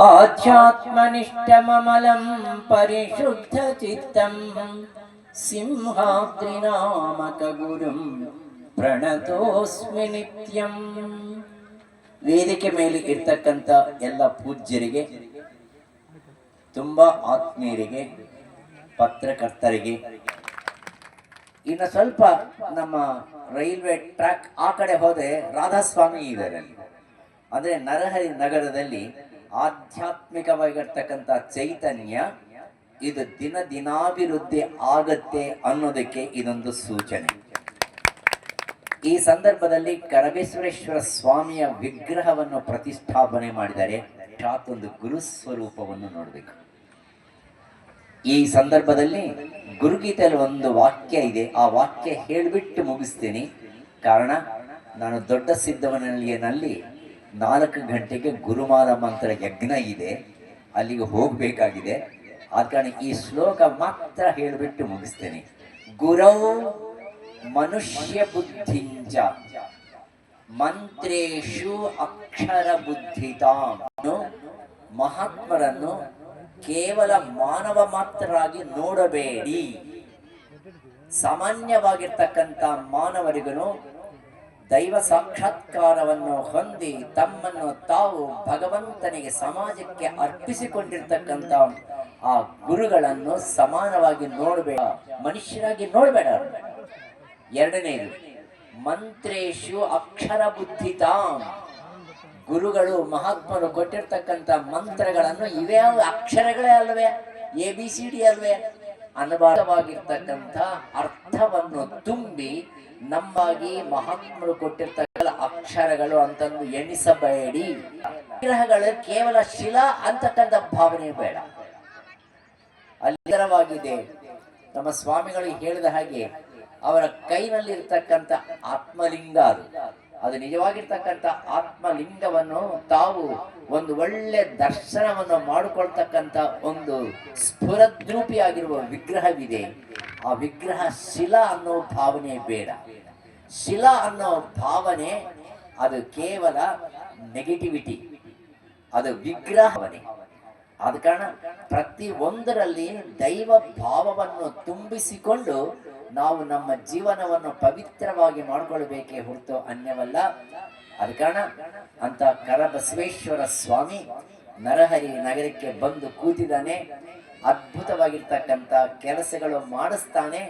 आध्यात्मनिष्ठममलं परिशुद्धचित्तं सिंहाद्रिनामकगुरुं ಪ್ರಣತೋಸ್ಮಿ ನಿತ್ಯಂ. ವೇದಿಕೆ ಮೇಲೆ ಇರ್ತಕ್ಕಂಥ ಎಲ್ಲ ಪೂಜ್ಯರಿಗೆ, ತುಂಬಾ ಆತ್ಮೀಯರಿಗೆ, ಪತ್ರಕರ್ತರಿಗೆ, ಇನ್ನು ಸ್ವಲ್ಪ ನಮ್ಮ ರೈಲ್ವೆ ಟ್ರ್ಯಾಕ್ ಆ ಕಡೆ ಹೋದ್ರೆ ರಾಧಾಸ್ವಾಮಿ ಇದ್ದಾರೆ. ಅಂದ್ರೆ ನರಹರಿ ನಗರದಲ್ಲಿ ಆಧ್ಯಾತ್ಮಿಕವಾಗಿರ್ತಕ್ಕಂಥ ಚೈತನ್ಯ ಇದು ದಿನ ದಿನಾಭಿವೃದ್ಧಿ ಆಗತ್ತೆ ಅನ್ನೋದಕ್ಕೆ ಇದೊಂದು ಸೂಚನೆ. ಈ ಸಂದರ್ಭದಲ್ಲಿ ಕರಬೇಶ್ವರೇಶ್ವರ ಸ್ವಾಮಿಯ ವಿಗ್ರಹವನ್ನು ಪ್ರತಿಷ್ಠಾಪನೆ ಮಾಡಿದ್ದಾರೆ. ಒಂದು ಗುರು ಸ್ವರೂಪವನ್ನು ನೋಡಬೇಕು. ಈ ಸಂದರ್ಭದಲ್ಲಿ ಗುರುಗೀತೆಯಲ್ಲಿ ಒಂದು ವಾಕ್ಯ ಇದೆ, ಆ ವಾಕ್ಯ ಹೇಳಿಬಿಟ್ಟು ಮುಗಿಸ್ತೇನೆ. ಕಾರಣ ನಾನು ದೊಡ್ಡ ಸಿದ್ದವನಹಳ್ಳಿಯಲ್ಲಿ 4 ಗಂಟೆಗೆ ಗುರುಮಾಲ ಮಂತ್ರ ಯಜ್ಞ ಇದೆ, ಅಲ್ಲಿಗೆ ಹೋಗಬೇಕಾಗಿದೆ. ಆದ ಕಾರಣ ಈ ಶ್ಲೋಕ ಮಾತ್ರ ಹೇಳಿಬಿಟ್ಟು ಮುಗಿಸ್ತೇನೆ. ಗುರೌ ಮನುಷ್ಯ ಬುದ್ಧಿಂಜ ಮಂತ್ರೇಶು ಅಕ್ಷರ ಬುದ್ಧಿತಾಂ. ಮಹಾತ್ಮರನ್ನು ಕೇವಲ ಮಾನವ ಮಾತ್ರರಾಗಿ ನೋಡಬೇಡಿ. ಸಾಮಾನ್ಯವಾಗಿರ್ತಕ್ಕಂಥ ಮಾನವರಿಗೂ ದೈವ ಸಾಕ್ಷಾತ್ಕಾರವನ್ನು ಹೊಂದಿ ತಮ್ಮನ್ನು ತಾವು ಭಗವಂತನಿಗೆ ಸಮಾಜಕ್ಕೆ ಅರ್ಪಿಸಿಕೊಂಡಿರ್ತಕ್ಕಂಥ ಆ ಗುರುಗಳನ್ನು ಸಮಾನವಾಗಿ ನೋಡಬೇಡ, ಮನುಷ್ಯರಾಗಿ ನೋಡಬೇಡ. ಎರಡನೇದು ಮಂತ್ರೇಶು ಅಕ್ಷರ ಬುದ್ಧಿತಾಂ. ಗುರುಗಳು ಮಹಾತ್ಮರು ಕೊಟ್ಟಿರ್ತಕ್ಕಂಥ ಮಂತ್ರಗಳನ್ನು ಇವೇ ಅಕ್ಷರಗಳೇ ಅಲ್ವೇ, ABCD ಅಲ್ವೇ ಅನುಭವವಾಗಿರ್ತಕ್ಕಂಥ ಅರ್ಥವನ್ನು ತುಂಬಿ ನಮ್ಮಾಗಿ ಮಹಾತ್ಮರು ಕೊಟ್ಟಿರ್ತಕ್ಕಂಥ ಅಕ್ಷರಗಳು ಅಂತಂದು ಎಣಿಸಬೇಡಿ. ವಿಗ್ರಹಗಳು ಕೇವಲ ಶಿಲಾ ಅಂತಕ್ಕಂಥ ಭಾವನೆ ಬೇಡ. ಅಲ್ಲಿರವಾಗಿದೆ. ನಮ್ಮ ಸ್ವಾಮಿಗಳು ಹೇಳಿದ ಹಾಗೆ ಅವರ ಕೈನಲ್ಲಿರ್ತಕ್ಕಂಥ ಆತ್ಮಲಿಂಗ ಅದು ನಿಜವಾಗಿರ್ತಕ್ಕಂಥ ಆತ್ಮಲಿಂಗವನ್ನು ತಾವು ಒಂದು ಒಳ್ಳೆ ದರ್ಶನವನ್ನು ಮಾಡಿಕೊಳ್ತಕ್ಕಂಥ ಒಂದು ಸ್ಫುರದ್ರೂಪಿಯಾಗಿರುವ ವಿಗ್ರಹವಿದೆ. ಆ ವಿಗ್ರಹ ಶಿಲಾ ಅನ್ನೋ ಭಾವನೆ ಬೇಡ. ಶಿಲಾ ಅನ್ನೋ ಭಾವನೆ ಅದು ಕೇವಲ ನೆಗೆಟಿವಿಟಿ, ಅದು ವಿಗ್ರಹವೇ. ಆದ ಕಾರಣ ಪ್ರತಿ ಒಂದರಲ್ಲಿ ದೈವ ಭಾವವನ್ನು ತುಂಬಿಸಿಕೊಂಡು ನಾವು ನಮ್ಮ ಜೀವನವನ್ನು ಪವಿತ್ರವಾಗಿ ಮಾಡಿಕೊಳ್ಬೇಕೇ ಹೊರತು ಅನ್ಯವಲ್ಲ. ಆದ ಕಾರಣ ಅಂತ ಕರಬಸವೇಶ್ವರ ಸ್ವಾಮಿ ನರಹರಿ ನಗರಕ್ಕೆ ಬಂದು ಕೂತಿದ್ದಾನೆ. ಅದ್ಭುತವಾಗಿರ್ತಕ್ಕಂಥ ಕೆಲಸಗಳು ಮಾಡಿಸ್ತಾನೆ.